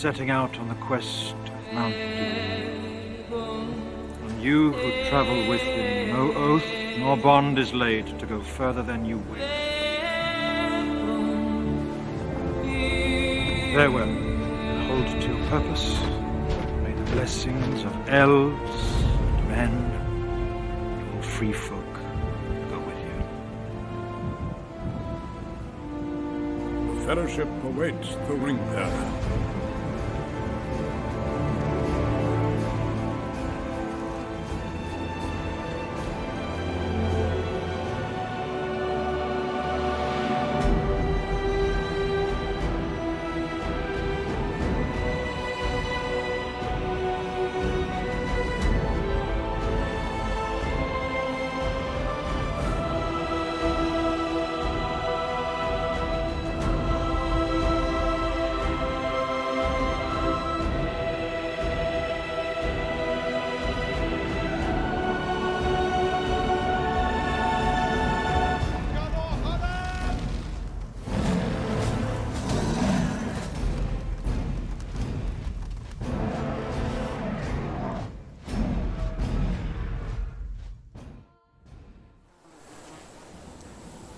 setting out on the quest of Mount Doom. On you who travel with him, no oath nor bond is laid to go further than you will. Farewell. Hold to your purpose. May the blessings of elves and men and all free folk go with you. The Fellowship awaits the Ring-Bearer.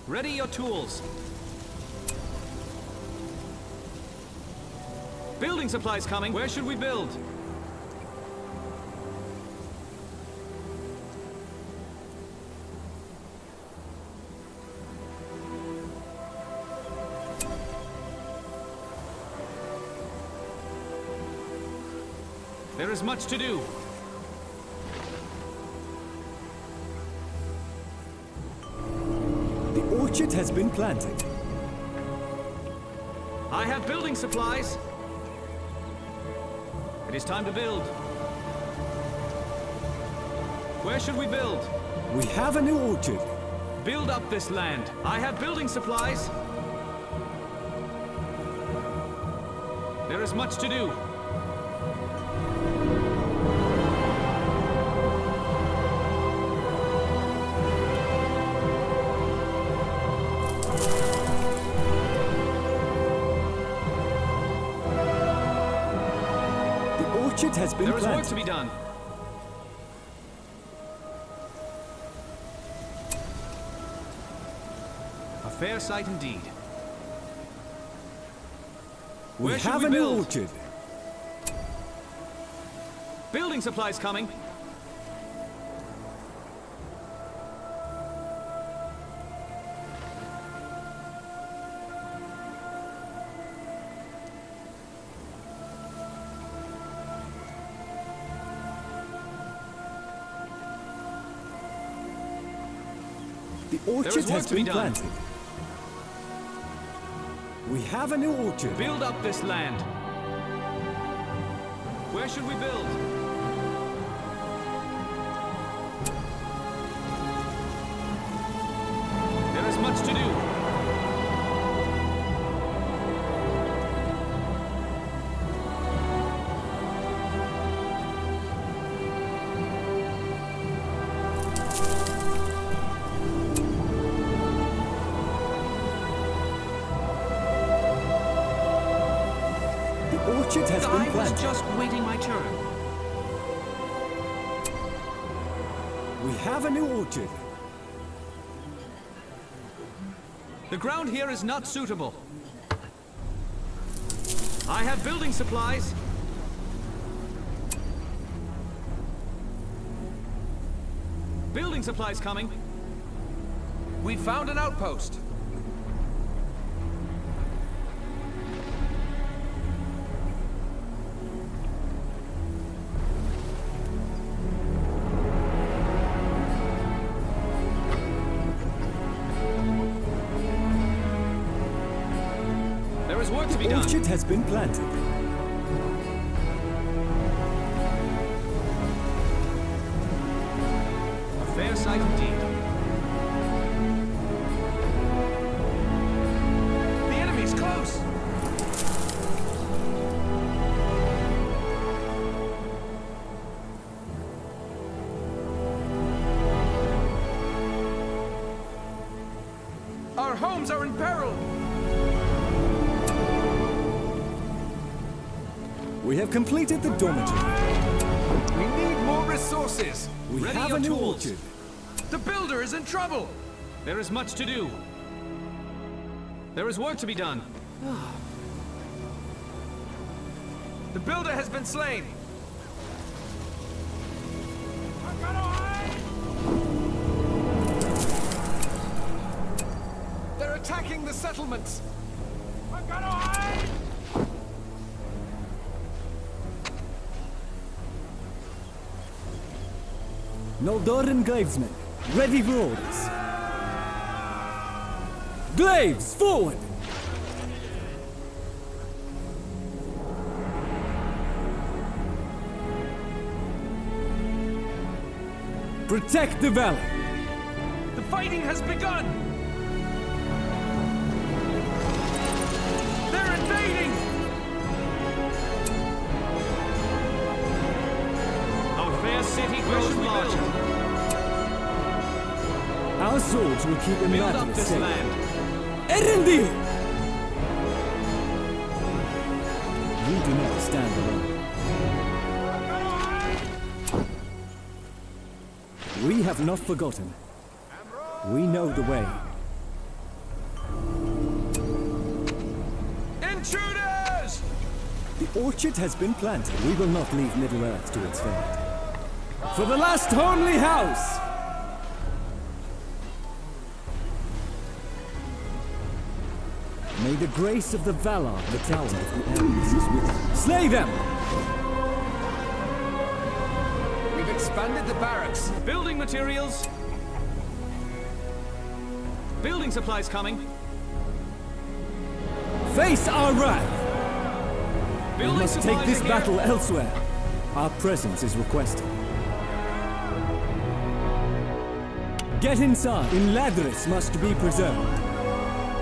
Ready your tools. Building supplies coming. Where should we build? There is much to do. Archet has been planted. I have building supplies. It is time to build. Where should we build? We have a new orchard. Build up this land. I have building supplies. There is much to do. Archet has been planted. There is work to be done. A fair sight indeed. We have a new orchard. Building supplies coming. The orchard has been planted. We have a new orchard. Build up this land. Where should we build? There is much to do. Archet has been planted. I was just waiting my turn. We have a new orchard. The ground here is not suitable. I have building supplies. Building supplies coming. We found an outpost. Work to be done. Archet has been planted. A fair sight indeed. The enemy's close. Our homes are in peril. We have completed the dormitory. We need more resources. We Ready have your a new tools. orchard. The builder is in trouble. There is much to do. There is work to be done. The builder has been slain. They're attacking the settlements. Noldoran Gravesmen, ready for orders. Glaves, forward! Protect the valley! The fighting has begun. They're invading. Our fair city grows larger. Our swords will keep Build up Imladris this safe. land. Erendil! We do not stand alone. We have not forgotten. We know the way. Intruders! The orchard has been planted. We will not leave Middle-earth to its fate. For the last homely house! May the grace of the Valar, the tower of the elves, is with you. Slay them! We've expanded the barracks. Building materials. Building supplies coming. Face our wrath! We Building must supplies take this are here. battle elsewhere. Our presence is requested. Get inside. Imladris must be preserved.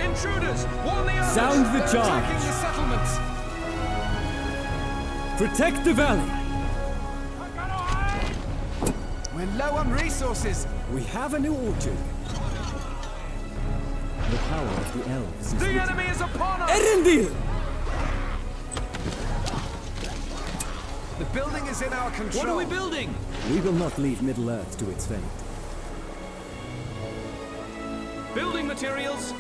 Intruders! Warn the others! Sound the They're charge. attacking the settlements! Protect the valley! We're low on resources! We have a new orchard. The power of the elves is The with enemy is upon us! Erendil! The building is in our control. What are we building? We will not leave Middle-earth to its fate. Building materials.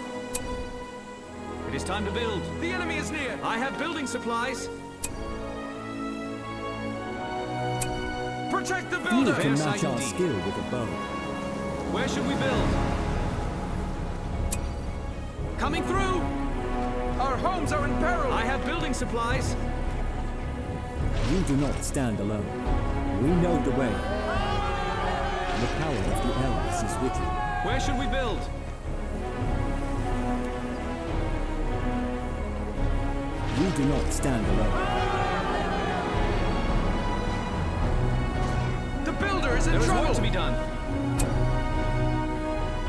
It is time to build. The enemy is near. I have building supplies. Protect the Few builder! can Fair match sight our indeed. skill with a bow. Where should we build? Coming through! Our homes are in peril! I have building supplies. You do not stand alone. We know the way. The power of the elves is with you. Where should we build? You do not stand alone. The builder is in trouble! There is work to be done.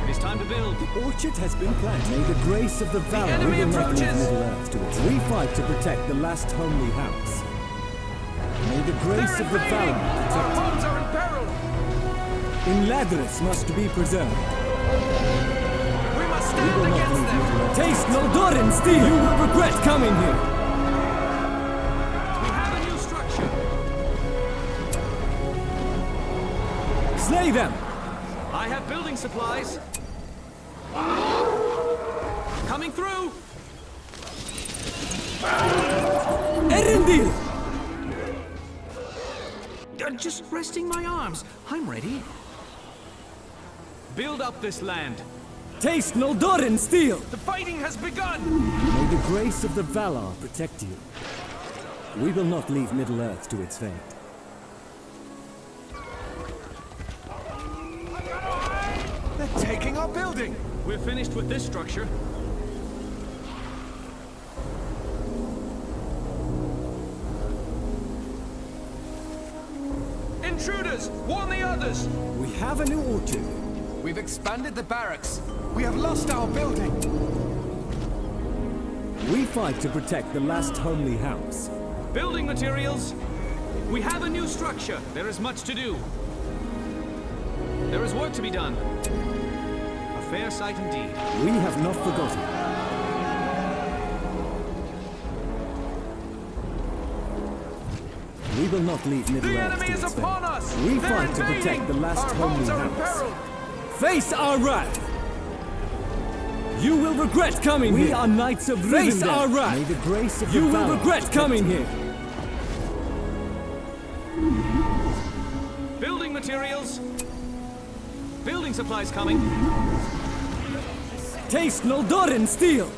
It is time to build. The orchard has been planted. May the grace of the Valar enemy will not leave approaches. Middle-earth to its. We fight to protect the last homely house. May the grace They're of the invading! Valar Our protect you. homes are in peril! Imladris must be preserved. We must We stand will not against leave them! Middle-earth. Taste Noldoran steel! You will regret coming here! We have a new structure. Slay them! I have building supplies. Coming through! Erendil! Just resting my arms. I'm ready. Build up this land. Taste Noldoran steel! The fighting has begun! May the grace of the Valar protect you. We will not leave Middle-earth to its fate. They're taking our building! We're finished with this structure. Intruders! Warn the others! We have a new orchard. We've expanded the barracks. We have lost our building. We fight to protect the last homely house. Building materials. We have a new structure. There is much to do. There is work to be done. A fair sight indeed. We have not forgotten. We will not leave The Middle-earth enemy to is its upon fate. us! We They're fight to invading! protect the last Our homely homes are in house. peril! Face our wrath! You will regret coming here! We are knights of Rivendell! Face our wrath! May the grace of you will regret coming here! Building materials! Building supplies coming! Taste Noldoran steel!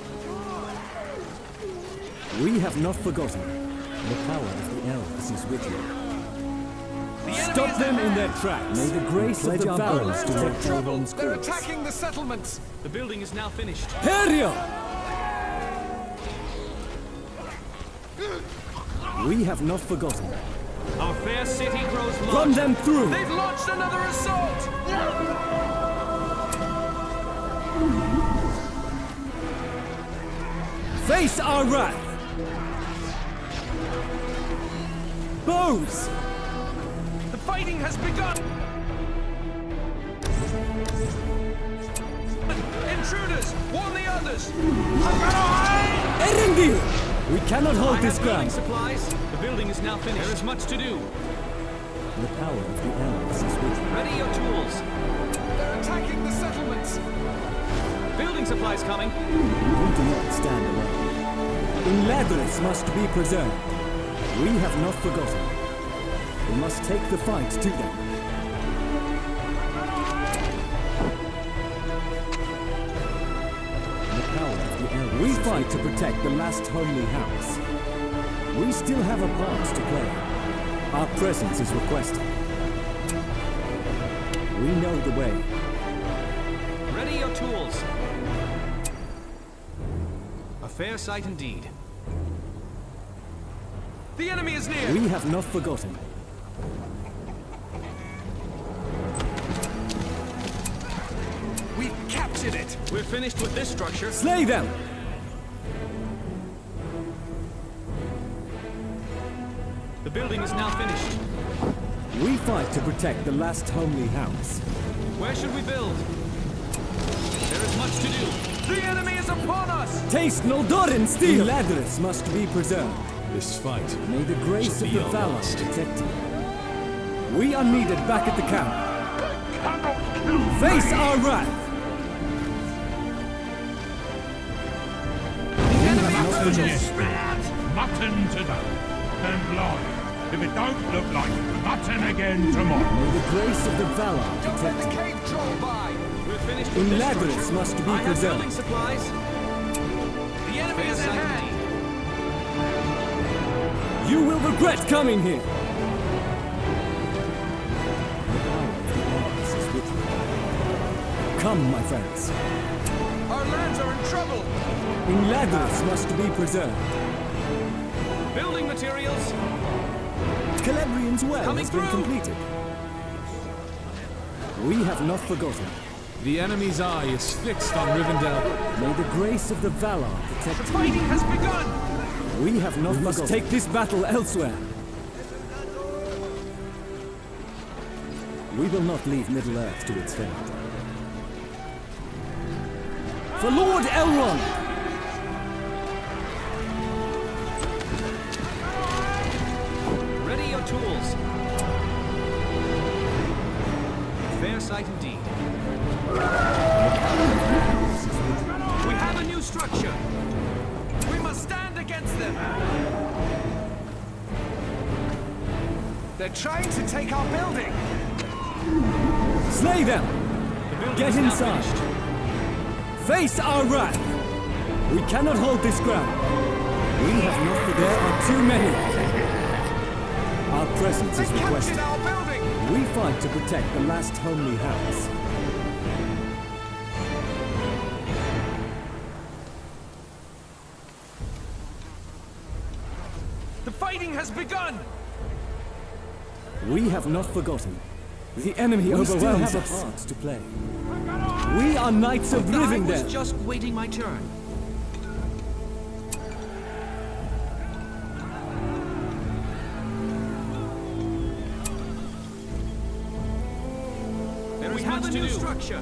We have not forgotten. The power of the elves is with you. Stop them in their tracks! May the grace of the barons direct trouble! everyone's They're course. attacking the settlements! The building is now finished. Perio! We have not forgotten. Our fair city grows large. Run them through! They've launched another assault! Face our wrath! Bows! The fighting has begun! Intruders! Warn the others! Erendil! We cannot hold this Building ground. supplies. The building is now finished. There is much to do. The power of the elves is with you. Ready your tools. They're attacking the settlements. Building supplies coming. We do not stand alone. Inladris must be preserved. We have not forgotten. We must take the fight to them. The power of the elves. We fight to protect the last homely house. We still have a part to play. Our presence is requested. We know the way. Ready your tools. A fair sight indeed. The enemy is near! We have not forgotten. We've captured it! We're finished with this structure. Slay them! The building is now finished. We fight to protect the last homely house. Where should we build? There is much to do. The enemy is upon us! Taste Noldoran steel! Ladris must be preserved. This fight May the grace shall of be the our Valar last. protect you. We are needed back at the camp. Face our wrath! Mutton today, and live. If it don't look like mutton again tomorrow. May the grace of the Valar protect you. Cave troll by! We're finished with this Ladris structure. must be I have building preserved. supplies. The enemy is at hand. You will regret coming here. The power of the elves is with you. Come, my friends. Our lands are in trouble. Ladris must be preserved. Building materials. Celebrian's well Coming has been through. completed. We have not forgotten. The enemy's eye is fixed on Rivendell. May the grace of the Valar protect you. Fighting has begun. We have not forgotten. Must take this battle elsewhere. We will not leave Middle-earth to its fate. For Lord Elrond! Ready your tools. Fair sight indeed. We have a new structure. We must stand against them. They're trying to take our building. Slay them! The building Get is now inside. finished. Face our wrath! We cannot hold this ground. We have not for there are too many. Our presence is They captured requested. our building. We fight to protect the last homely house. The fighting has begun. We have not forgotten. The enemy We still overwhelms have a us. Part to play. We are knights of I was Rivendell. just waiting my turn. There is much to do. Structure.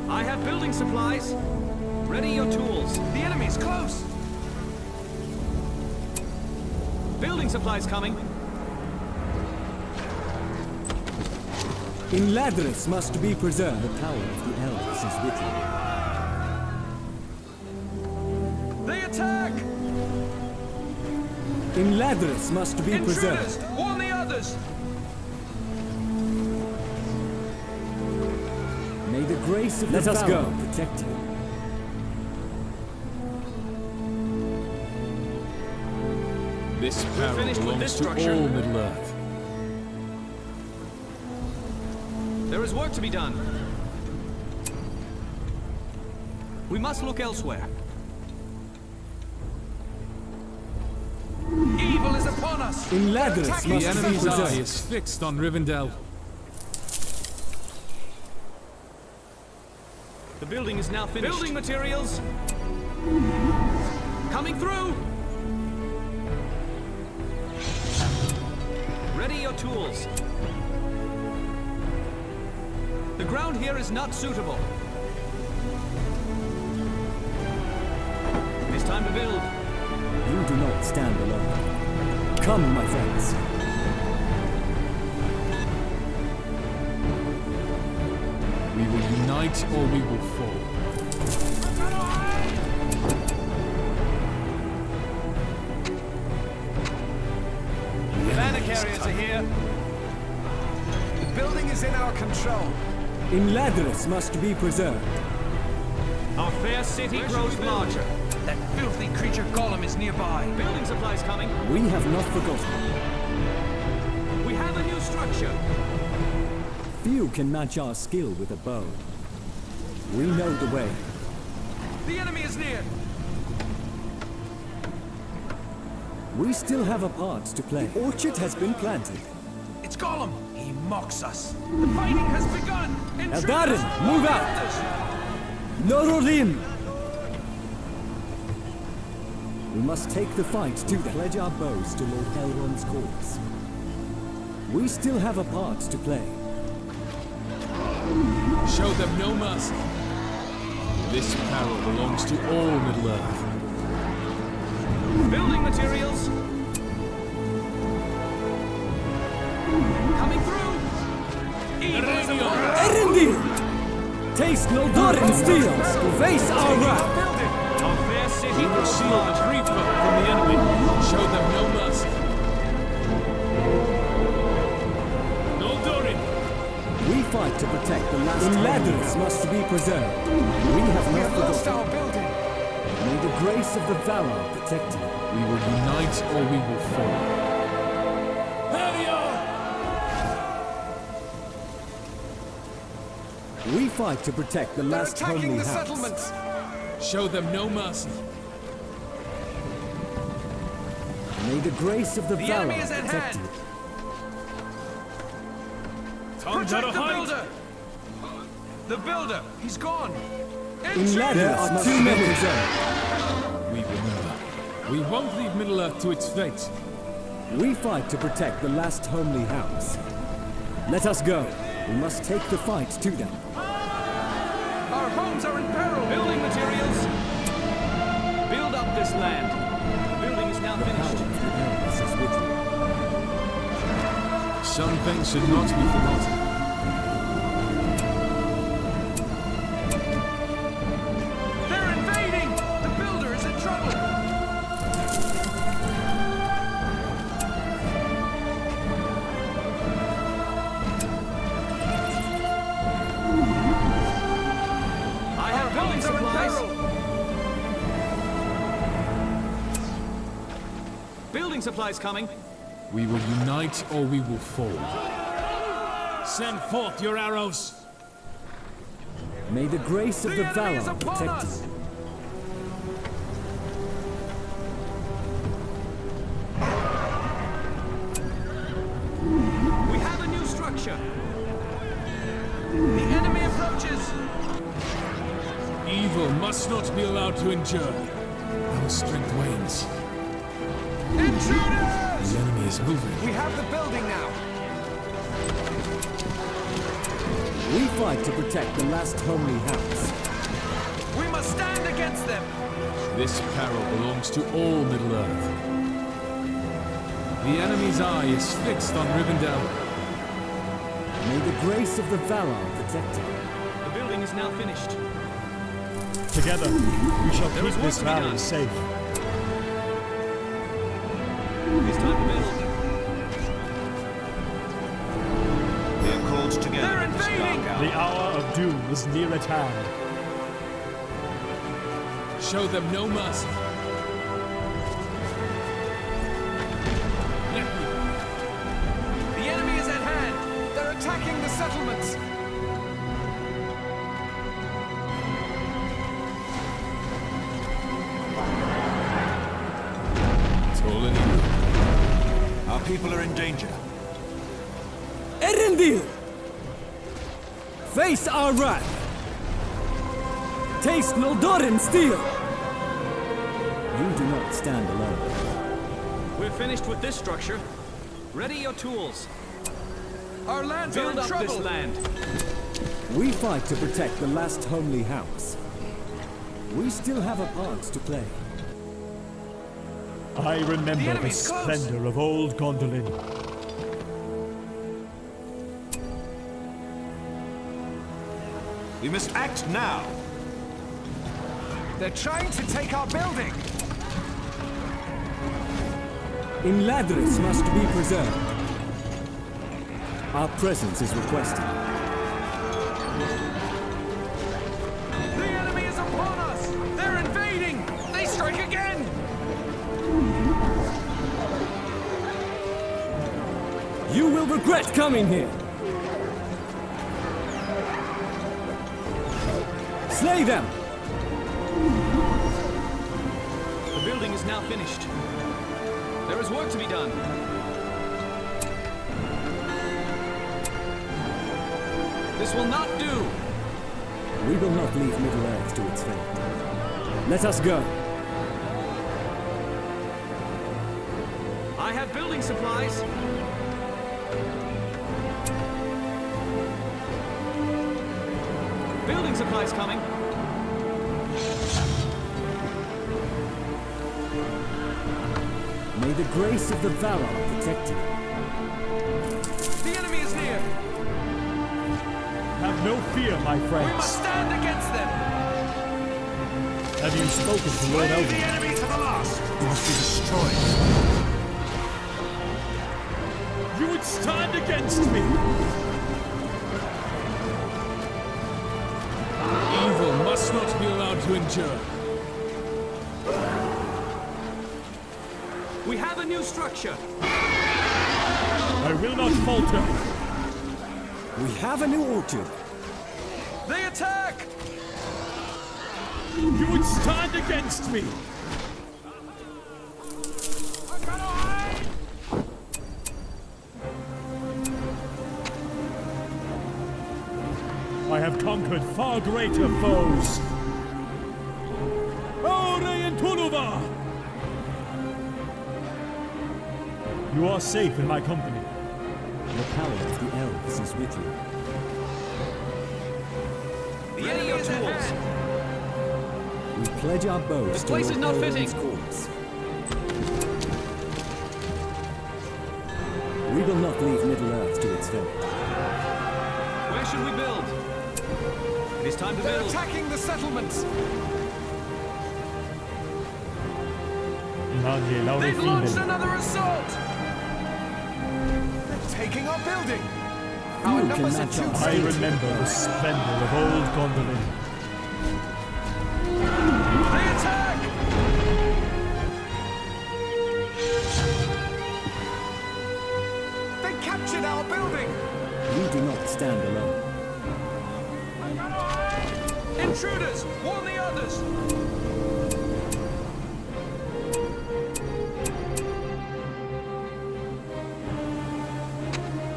I have building supplies. Ready your tools. The enemy's close. Building supplies coming. In Ladris must be preserved. The power of the elves is with you. They attack! In Ladris must be preserved. Intruders! Warn the others! May the grace of the Valor protect you. This power finished with belongs this to structure. all Middle-earth. There is work to be done. We must look elsewhere. Evil is upon us! In Ladris must The be enemy's eye preserved. is fixed on Rivendell. The building is now finished. Building materials! Coming through! Ready your tools. The ground here is not suitable. It is time to build. You do not stand alone. Come, my friends. We will unite or we will fall. Banner carriers are here. The building is in our control. In Ladris must be preserved. Our fair city grows larger. That filthy creature golem is nearby. Building supplies coming. We have not forgotten. We have a new structure. Few can match our skill with a bow. We know the way. The enemy is near. We still have a part to play. The orchard has been planted. It's Gollum. He mocks us. The fighting has begun. Eldarin, move out! Norolim! We must take the fight to them. Pledge our bows to Lord Elrond's cause. We still have a part to play. Show them no mercy. This power belongs to all Middle-earth. Building materials. Coming through. Evil is upon us. Erendir! Taste Noldorin steals! Face our wrath! Our fair city We will grows shield the larger. free folk from the enemy. Show them no mercy. Noldorin! We fight to protect the last. In Ladris must be preserved. We have not forgotten. our building. May the grace of the Valar protect you. We will unite or we will fall. We fight to protect the last homely house. Show them no mercy. May the grace of the enemy Valar is at protect hand. you. Protect the builder. The builder. He's gone. In Ladris must be preserved. We remember. We won't leave Middle-earth to its fate. We fight to protect the last homely house. Let us go. We must take the fight to them. Our homes are in peril. Building materials. Build up this land. The building is now The power finished. of the elves is with you. Some things should not be forgotten. They're invading. The builder is in trouble. I have building supplies. Building supplies coming. We will unite or we will fall. Send forth your arrows. May the grace of the enemy is Valar upon protect us. you. We have a new structure. The enemy approaches. Evil must not be allowed to endure. Our strength wanes. Intruders! The enemy is moving. We have the building now. We fight to protect the last homely house. We must must stand against them! This peril belongs to all Middle-earth. The enemy's eye is fixed on Rivendell. May the grace of the Valar protect you. The building is now finished. Together, we shall There is keep work this to be valley done. safe. It's time to build. We are called together They're in this invading! dark The hour. hour of doom is near at hand. Show them no mercy. Let me. The enemy is at hand! They're attacking the settlements! It's all in you. Our people are in danger. Rivendell! Face our wrath! Taste Noldoran steel! You do not stand alone. We're finished with this structure. Ready your tools. Our lands are in trouble! Build up this land. We fight to protect the last homely house. We still have a part to play. I remember the enemy's close. splendor of old Gondolin. We must act now. They're trying to take our building! In Ladris must be preserved. Our presence is requested. The enemy is upon us! They're invading! They strike again! You will regret coming here! Slay them! The building is now finished. There is work to be done. This will not do! We will not leave Middle-earth to its fate. Let us go. I have building supplies. Building supplies coming. May the grace of the Valar protect you. The enemy is near. Have no fear, my We must friends. stand against them. Have you spoken to Lord Elvin? enemy to the last. He must be destroyed. You would stand against me! Evil must not be allowed to endure. We have a new structure. I will not falter. We have a new orchard. They attack! You would stand against me! I have conquered far greater foes. Ore and Tunuva! You are safe in my company. The power of the elves is with you. Ready your tools. We pledge our bows This to place is Lord not Elrond's fitting. cause. We will not leave Middle-earth to its fate. Where should we build? It is time to build. Attacking the settlements. Nadie laude They've launched findel. another assault. They're taking our building. Our You can numbers are match too our I great. remember the splendor of old Gondolin. They attack. They captured our building. You do not stand alone. Intruders, warn the others.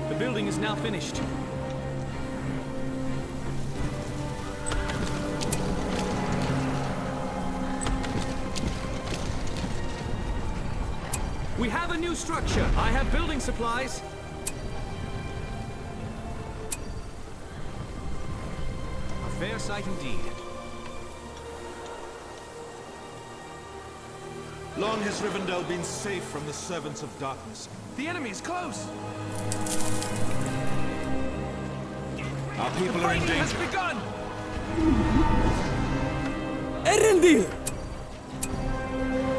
The building is now finished. We have a new structure. I have building supplies. A fair sight indeed. Long has Rivendell been safe from the servants of darkness. The enemy is close. Our people are in Fighting has danger. begun. Rivendell!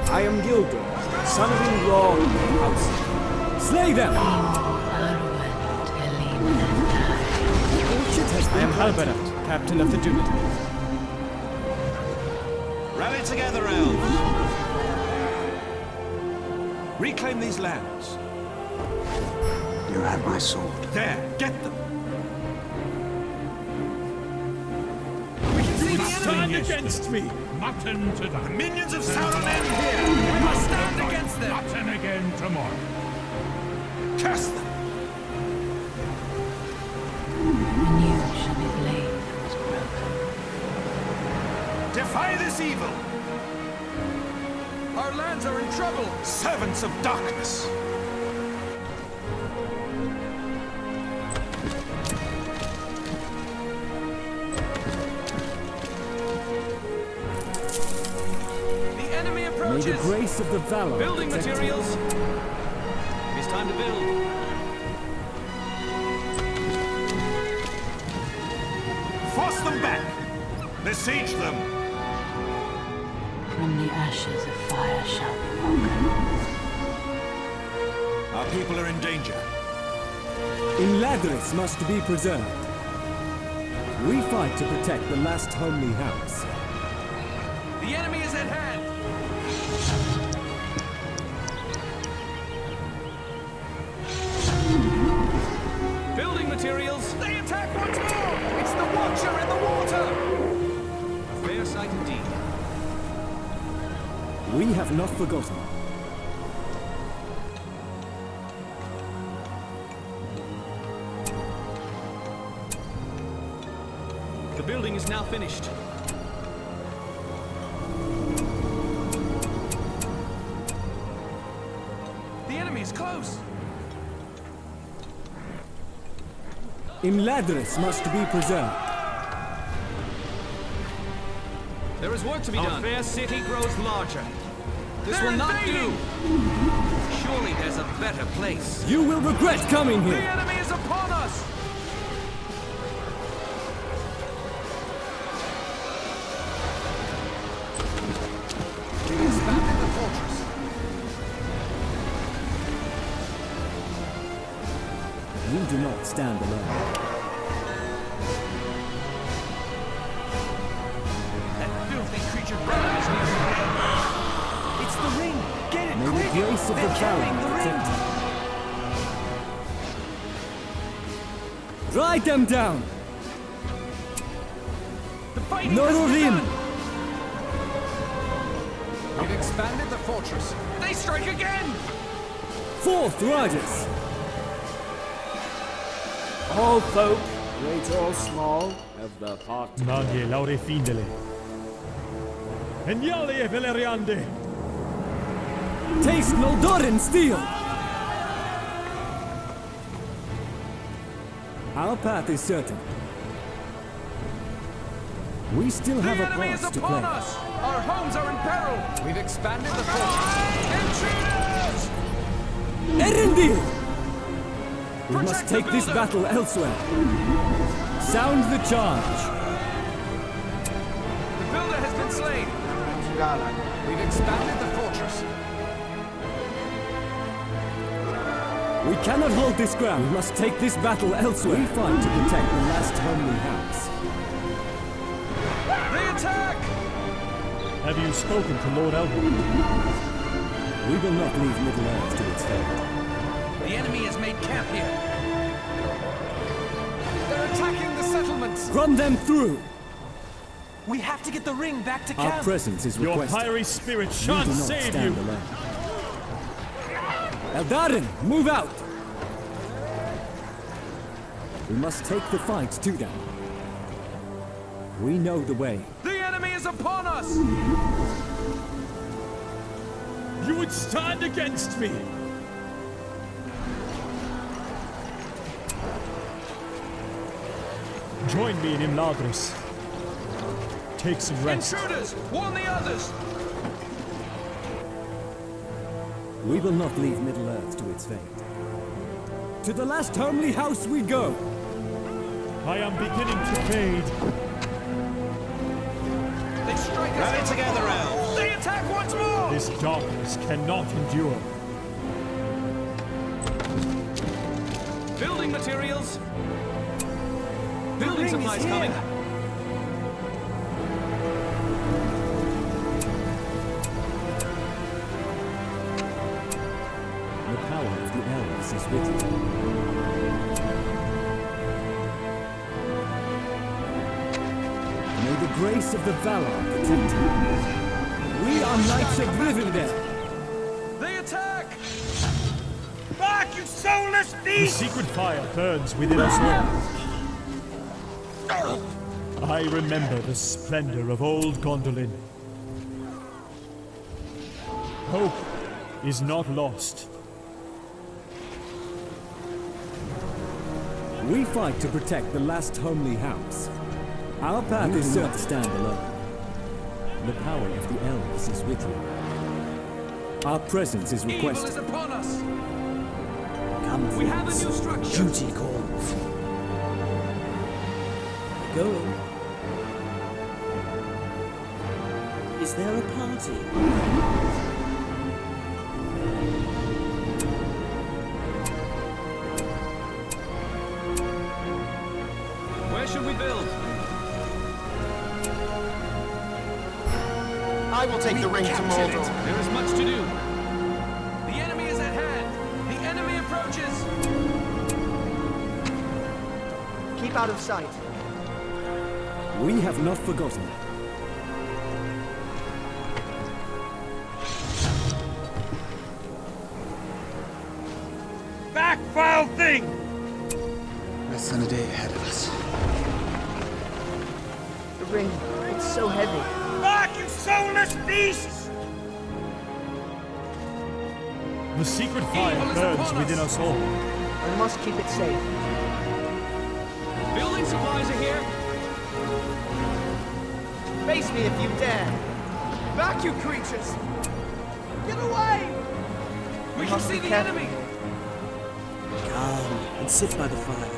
I am Gildo, son of Ingvar House. Slay them! I am Halberand, captain of the Dunet. Rally together, elves! Reclaim these lands. You have my sword. There, get them! Stand against me! Mutton to the Minions of Sauron end here! We must stand against them. Mutton again tomorrow. Curse them! Anew shall be blade that was broken. Defy this evil! Our lands are in trouble. Servants of darkness! The enemy May approaches. the grace of the valor Building protect you. materials. It's time to build. Force them back! Besiege them! From the ashes of fire shall be woken. Our people are in danger. Imladris must be preserved. We fight to protect the last homely house. The enemy is at hand. Building materials. They attack once more. It's the Watcher in the water. A fair sight indeed. We have not forgotten. The building is now finished. The enemy is close. Imladris must be preserved. There is work to be done. Our fair city grows larger. This They're will not invading! do. Surely there's a better place. You will regret coming The here. enemy is upon us! We've expanded the fortress. You do not stand alone. That filthy creature Bran is near. It's the ring! Get it May quick! the grace of the They're carrying valor the ring! protect you. Ride them down! The fighting No has Rim! begun! We've expanded the fortress. They strike again! Forth, riders! All folk, great or small, have their part. Magi laure findele. Enyali e veleriande. Taste Noldorin steel! Our path is certain. We still The have a enemy is part to upon play. us! Our homes are in peril! We've expanded the fortress. Intruders! Rivendell! We Protect must the take this builder! battle elsewhere. Sound the charge. The builder has been slain. We've expanded the fortress. We cannot hold this ground. We must take this battle elsewhere. We fight to protect the last homely house. The attack! Have you spoken to Lord Elwood? We will not leave Middle-earth to its fate. The enemy has made camp here. They're attacking the settlements. Run them through! We have to get the ring back to Our camp. presence is Your requested. fiery spirit We shan't do not save stand you! alone. Eldarin, move out! We must take the fight to them. We know the way. The enemy is upon us! You would stand against me! Join me in Imladris. Take some rest. Intruders! Warn the others! We will not leave Middle-earth to its fate. To the last homely house we go! I am beginning to fade. They strike us. Rally together, elves! They attack once more! This darkness cannot endure. Building materials. Building supplies coming. The power of the elves is with you. May the grace of the Valar protect you. We are knights of Rivendell. They attack! Back, you soulless The beast! secret fire burns within us all. I remember the splendor of old Gondolin. Hope is not lost. We fight to protect the last homely house. Our path is not stand alone. The power of the elves is with you. Our presence is Evil requested. is upon us! Come, We have a friends. new structure! Duty calls. Going. Is there a party? Where should we build? I will take the ring to Mordor. There is much to do. The enemy is at hand. The enemy approaches. Keep out of sight. We have not forgotten. Back, foul thing! Less than a day ahead of us. The ring, it's so heavy. Back, you soulless beasts! The secret fire burns within us all. I must keep it safe. Building supplies are here. Face me if you dare. Back, you creatures! Get away! We can must see be the careful. enemy. Calm and sit by the fire.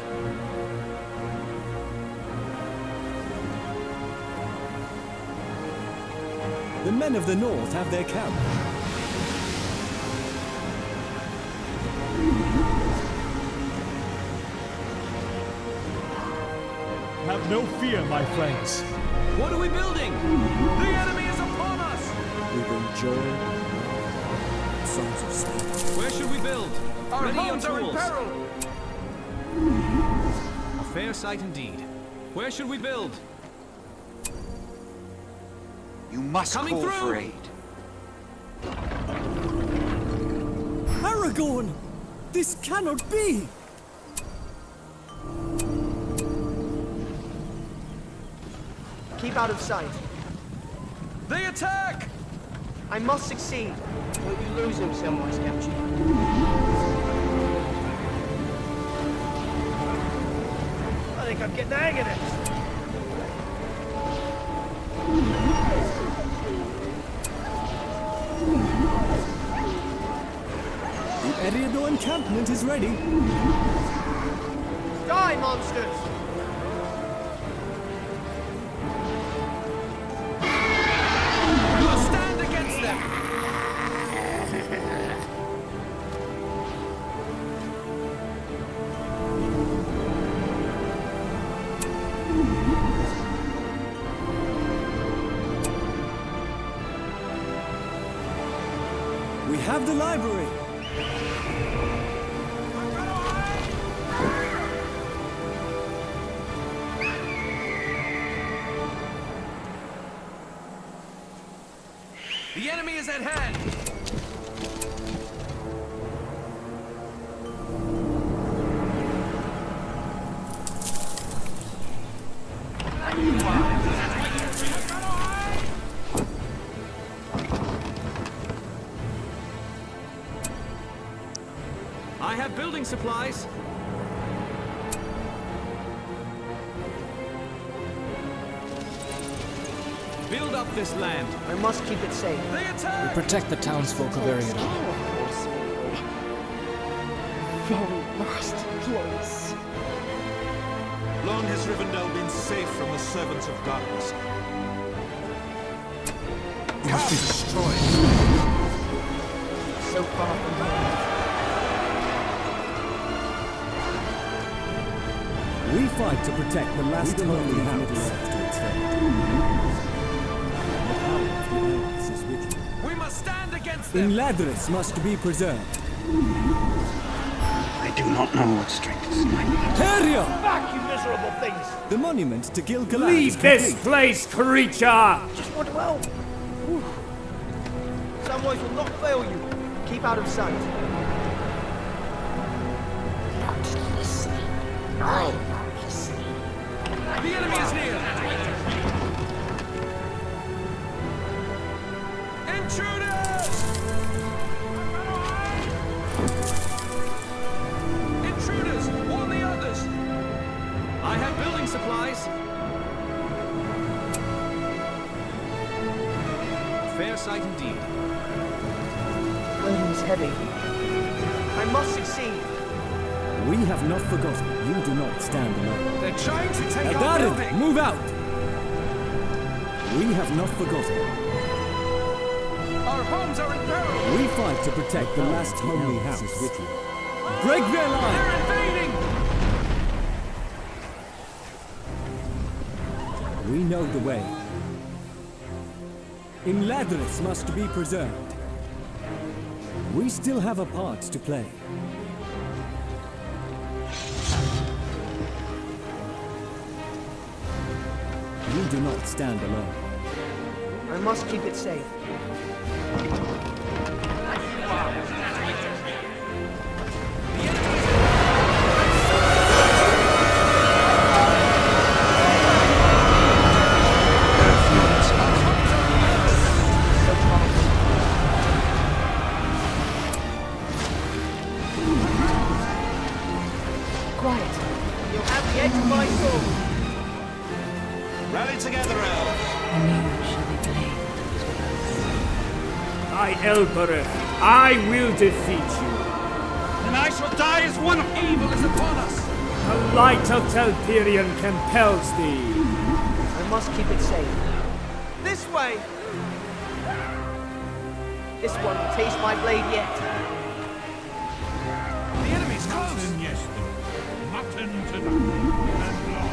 The men of the north have their camp. Have no fear, my friends. What are we building? The enemy is upon us. We bring joy, songs of state. Where should we build? Our Ready your homes are in tools. peril! A fair sight indeed. Where should we build? You must Coming call through. for aid. Aragorn! This cannot be! Keep out of sight. They attack! I must succeed. Won't you lose him, Samwise Gamgee? I think I'm getting the hang of this. The Eriador encampment is ready. Die, monsters! We will stand against them. We have the library. The enemy is at hand. I have building supplies. Build up this land. I must keep it safe. They attack! Protect the townsfolk of Ariadne. Of course. very last place. Long has Rivendell been safe from the servants of darkness. It must be destroyed. So far from home. We fight to protect the last holy house to its fate. The power of the elves is with you. We must stand against them! Ladris must be preserved. I do not know what strength is in my blood. Terria! Back, you miserable things! The monument to Gil-galad is Leave this complete. place, creature! Just want to help. Whew. Samwise will not fail you. Keep out of sight. Not listening. I'm not listening. The enemy is near! Intruders! Intruders! Warn the others! I have building supplies. A fair sight indeed. Burden is heavy. I must succeed. We have not forgotten. You do not stand alone. They're trying to take our Adarin, building! move out! We have not forgotten. Our homes are in peril! We fight to protect the last holy house with you. Break their line! They're invading! We know the way. Ladris must be preserved. We still have a part to play. You do not stand alone. I must keep it safe. Quiet. You'll have the edge of my sword. Rally together, elves. Anew shall be blamed. I, Elbereth, I will defeat you. And I shall die as one of Evil is upon us! The light of Telperion compels thee. I must keep it safe. This way! This one will taste my blade yet. The enemy's close! mutton yesterday. Mutton tonight. And blood.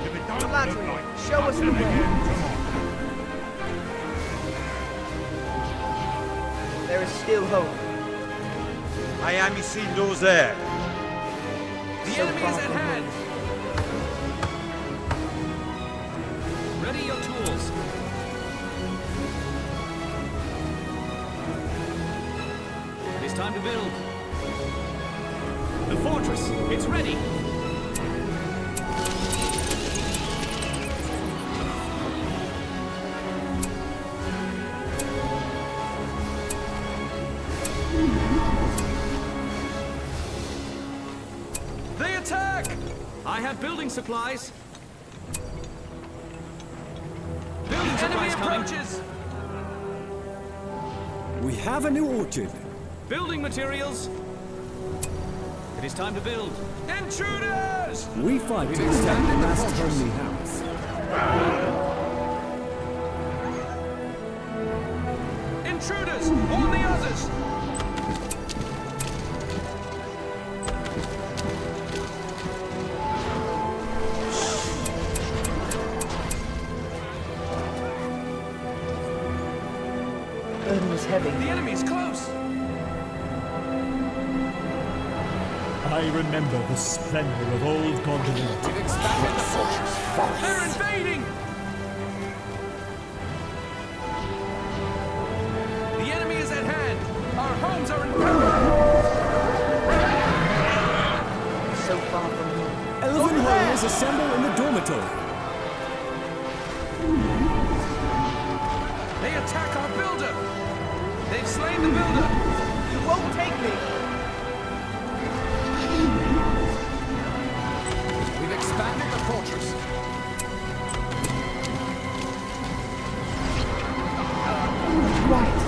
If it don't look Galadriel, like show us the mutton way. again tomorrow. There is still hope. I am Isildur there. The So enemy far is at from hand! Ready your tools. It's time to build. The fortress, it's ready! They attack! I have building supplies. Building supplies approaches! We have a new orchard. Building materials. It is time to build. Intruders! We fight to protect the last holy house. Intruders! Warn the others! Burden is heavy. The enemy's close! I remember the splendor of old Gondolin. They're invading! The enemy is at hand! Our homes are in peril! So far from home. Elven warriors assemble in the dormitory. They attack our builder! They've slain the builder! You won't take me. We've expanded the fortress. Quiet.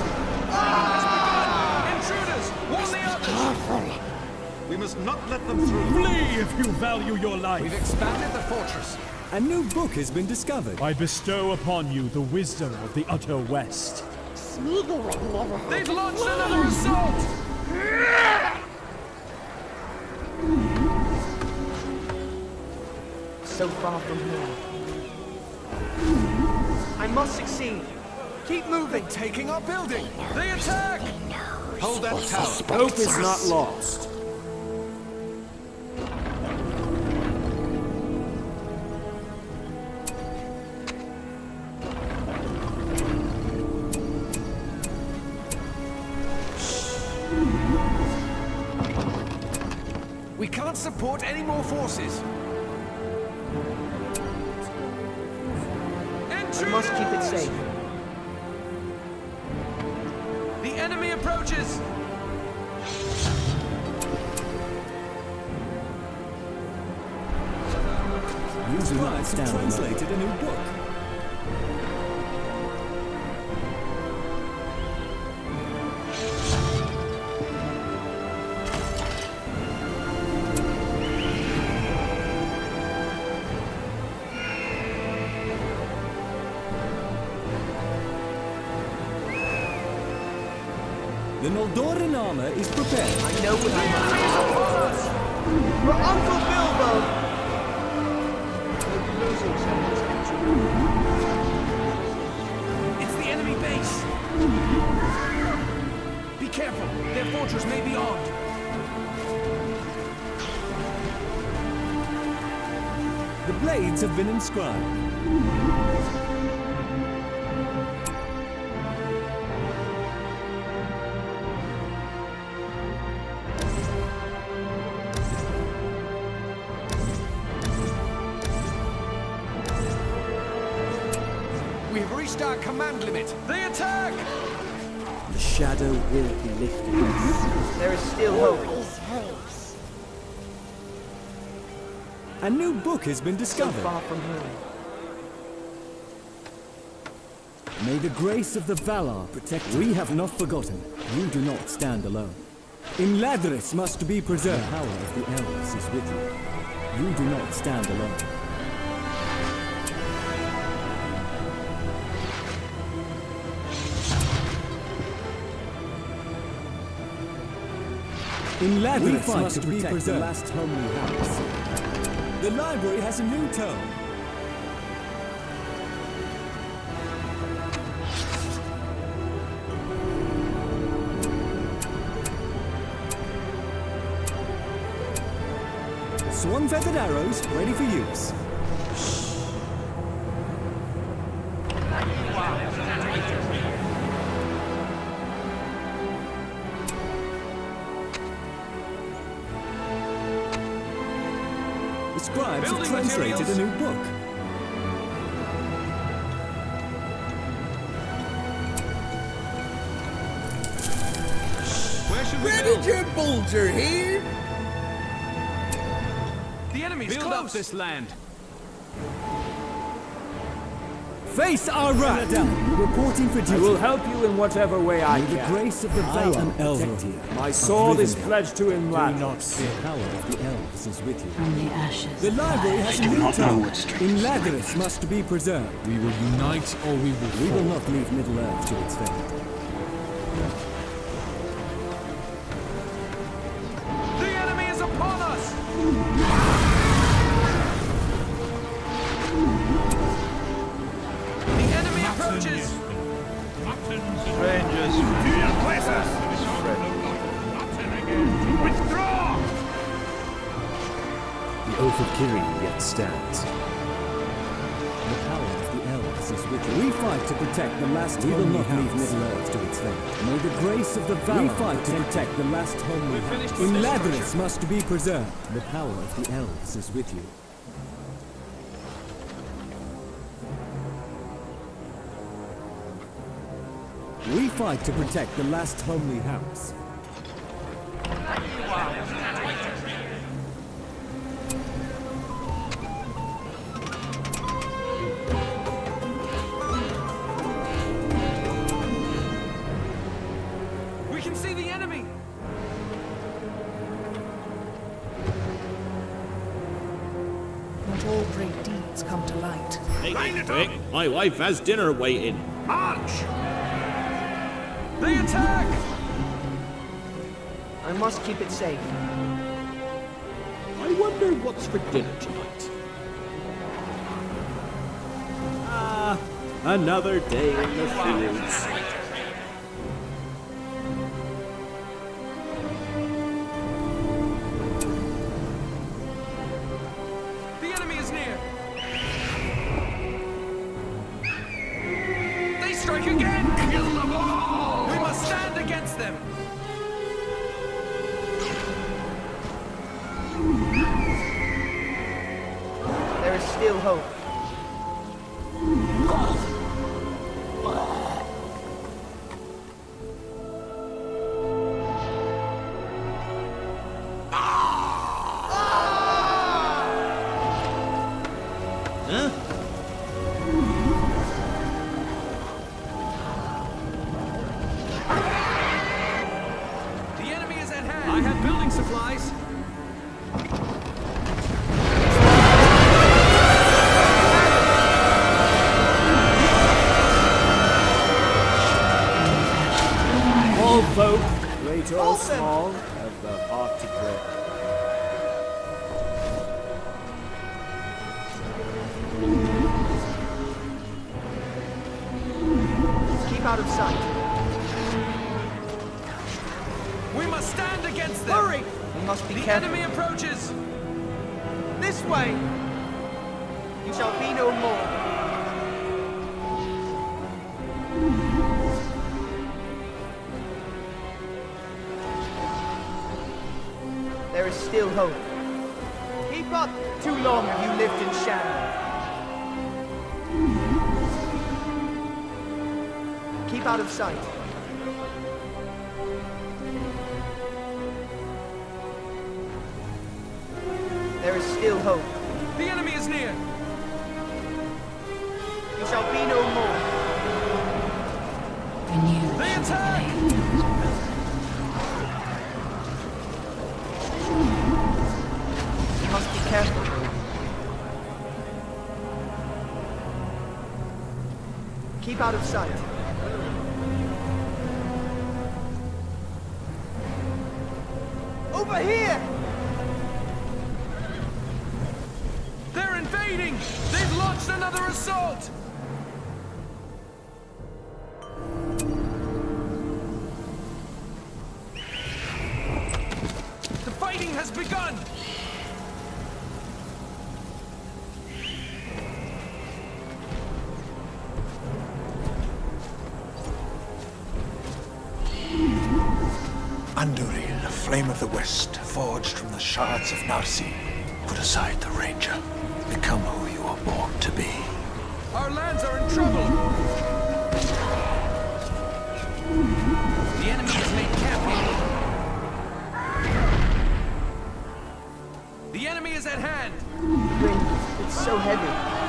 Intruders! Warn the others! We must not if you value your life. We've expanded the fortress. A new book has been discovered. I bestow upon you the wisdom of the utter west. They've launched another assault! So far from here. I must succeed. Keep moving. Taking our building! They attack! Hold that tower. Hope is not lost. We can't support any more forces. We must keep it safe. The enemy approaches! You do not stand translated a new book. The Noldoran armor is prepared. I know what I must do. For Uncle Bilbo! We'll be losing some of this country. It's the enemy base! Be careful! Their fortress may be armed! The blades have been inscribed. We've reached our command limit! They attack! The shadow will be lifted. There is still hope. A new book has been So discovered. far from here. May the grace of the Valar protect you. We have not forgotten. You do not stand alone. Imladris must be preserved. The power of the elves is with you. You do not stand alone. Imladris must be preserved. The last homely house. The library has a new tome. Swan-feathered arrows ready for use. The scribes have translated a new book. Where should we Where build? did your bulger here? The enemy's Build close! up this land. Face our wrath! Reporting for duty. I will help you in whatever way I May the can. grace of the Valar protect you. My sword is Rivendell. pledged to him, lad. The power of the elves is with you. From the ashes. The library has a new tome. Imladris must be preserved. We will unite or we will We fall. will not leave Middle-earth to its fate. The enemy is upon us! The enemy approaches! Strangers, To your places! Nothing again! Withdraw! The oath of Kiri yet stands. The power of the elves is with you. We fight to protect the last homely house. We will not leave Middle-earth to its fate. May the grace of the Valar. We fight to protect the last homely house. Imladris must be preserved. The power of the elves is with you. We fight to protect the last homely house. We can see the enemy! has come to light. Make it quick. My wife has dinner waiting. March! They attack! I must keep it safe. I wonder what's for dinner tonight. Ah, another day in the fields. The enemy is near! They strike again! Kill them all! We must stand against them! There is still hope. Huh? The enemy is at hand! I have building supplies! All folk, great or small, have the heart to break. Keep out of sight. We must stand against them! Hurry! We must be The careful. enemy approaches! This way! You shall be no more. There is still hope. Keep up! Too long have you lived in shadow. Keep out of sight. There is still hope. The enemy is near! You shall be no more. Renewed They shall attack! be blazed. You must be careful. Keep out of sight. Over here! They're invading! They've launched another assault! The fighting has begun! Anduril, flame of the west, forged from the shards of Narsi. Put aside the ranger. Become who you are born to be. Our lands are in trouble! The enemy has made camp here. The enemy is at hand! Ring, it's so heavy.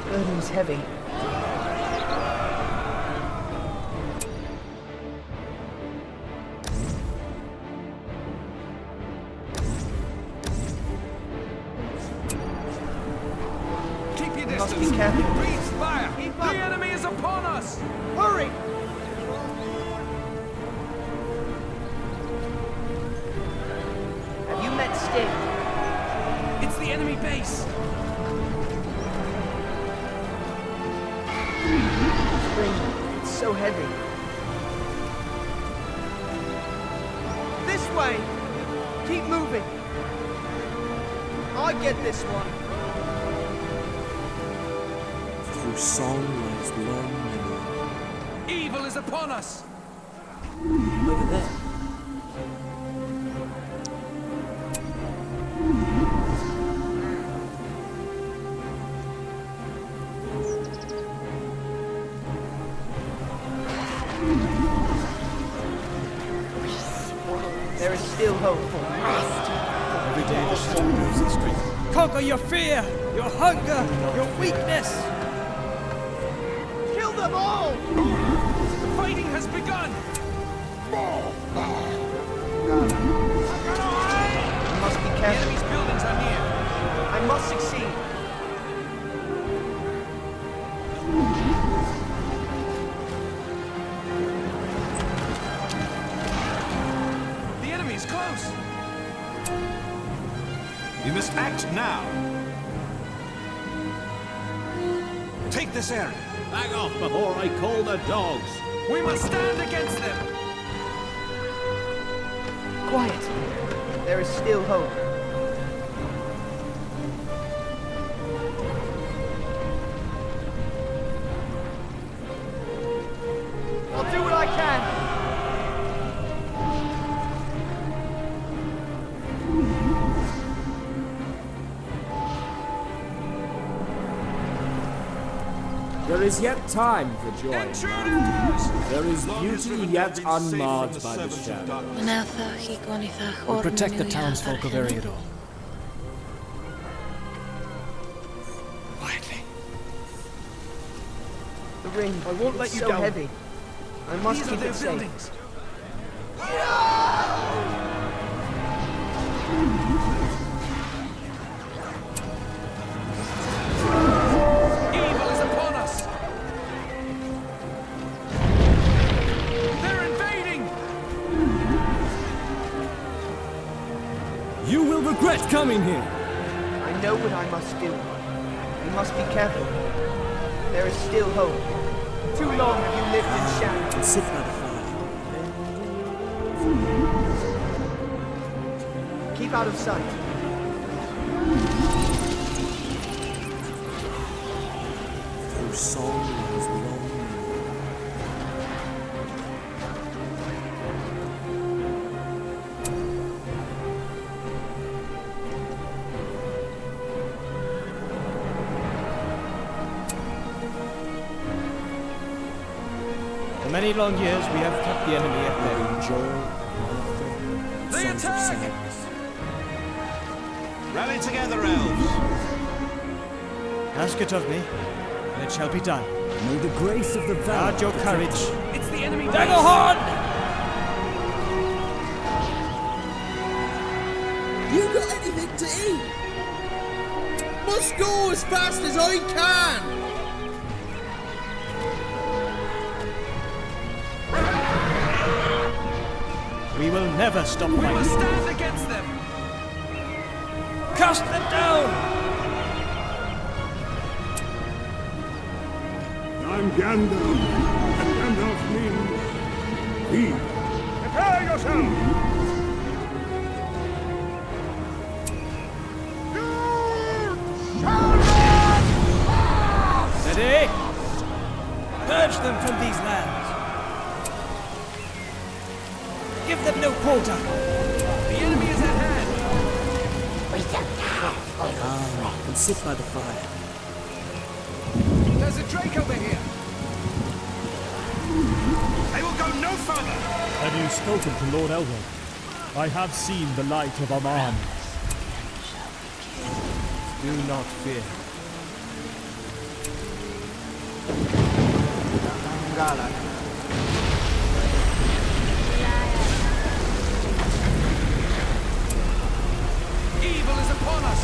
Burden's heavy. Keep your Must distance! be careful. Breathe fire! Keep up. The enemy is upon us! Hurry! Have you met Sting? It's the enemy base! Ring, it's so heavy. This way! Keep moving! I get this one. Through song lies long memory. Evil is upon us! Over there. There is still hope. Every day the shadows is strength. Conquer your fear, your hunger, your weakness. Kill them! them all! The fighting has begun! I must be The careful. enemy's buildings are near. I must succeed. The enemy's close! You must act now. Take this area. Back off before I call the dogs. We must stand against them! Quiet. There is still hope. I'll do what I can. There is yet time for joy. Intruders! There is Long has beauty Rivendell yet been safe unmarred from by the servants of shadow. darkness. We protect the townsfolk of Rivendell. Quietly. The ring. I won't let it's you so down. heavy. I must These are keep their it safe. buildings. Evil is upon us! They're invading! You will regret coming here! I know what I must do. We must be careful. There is still hope. Too long have you lived in shadow. And sit by the fire. Keep out of sight. Your soul is lonely. For many long years we have kept the enemy at bay. Joy, They songs of attack! sadness. Rally together, elves. Ask it of me, and it shall be done. May the grace of the valley Guard your protect courage. It's the enemy base! Daggerhorn! You got anything to eat? Must go as fast as I can! We will never stop We must fighting. stand against them! Cast them down! I'm Gandalf, and Gandalf means he. Prepare yourself! Ready? Purge them from these lands. Give them no quarter. The enemy is at hand! And sit by the fire. There's a Drake over here! They will go no further. Have you spoken to Lord Elwyn? I have seen the light of Aman. Do not fear. Evil is upon us!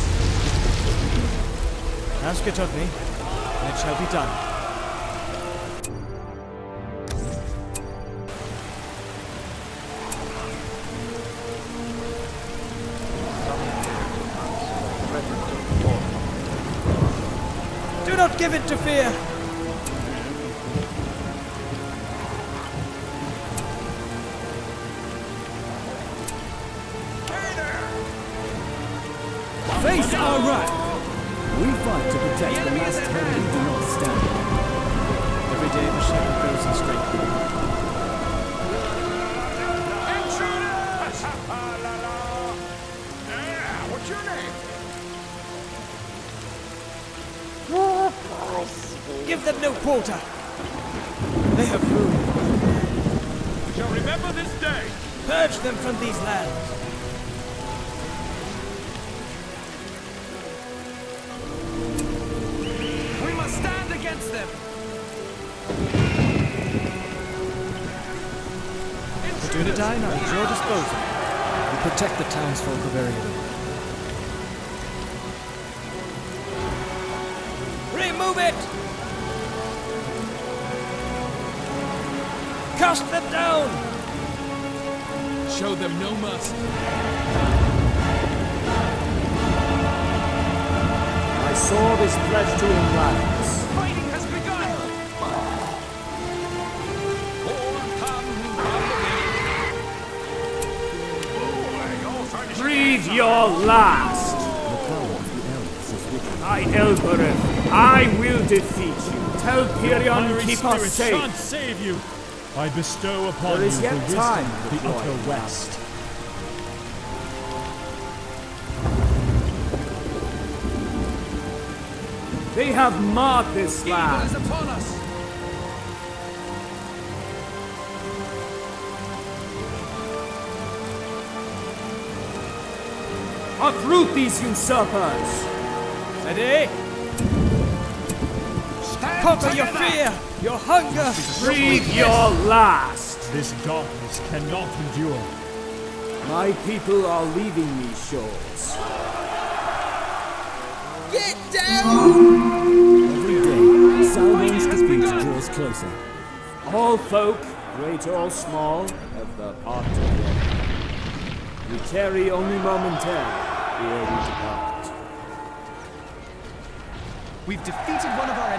Ask it of me, and it shall be done. Do not give in to fear! Face our wrath! We fight to protect the last home we do not stand. Every day the shadow grows in strength. Intruders! What's your name? Give them no quarter! They have ruined. We shall remember this day. Purge them from these lands. We must stand against them! Dunedain are at your disposal. We protect the townsfolk of Rivendell. Remove it! Cast them down! Show them no mercy. My sword is pledged to Imladris. Fighting has begun! Breathe your last! I, Elbereth, I will defeat you. Tell Pirion, keep us safe. Shan't save you. I bestow upon There is you yet the wisdom time of to the deploy Utter West. They have marked this Evil land. is upon us! Uproot these usurpers! Ready? Conquer your fear, your hunger. Breathe your last! This darkness cannot endure. My people are leaving these shores. Get down! Every day, Sauron's defeat draws closer. All folk, great or small, of the part of them. We tarry only momentarily ere we depart. We've defeated one of our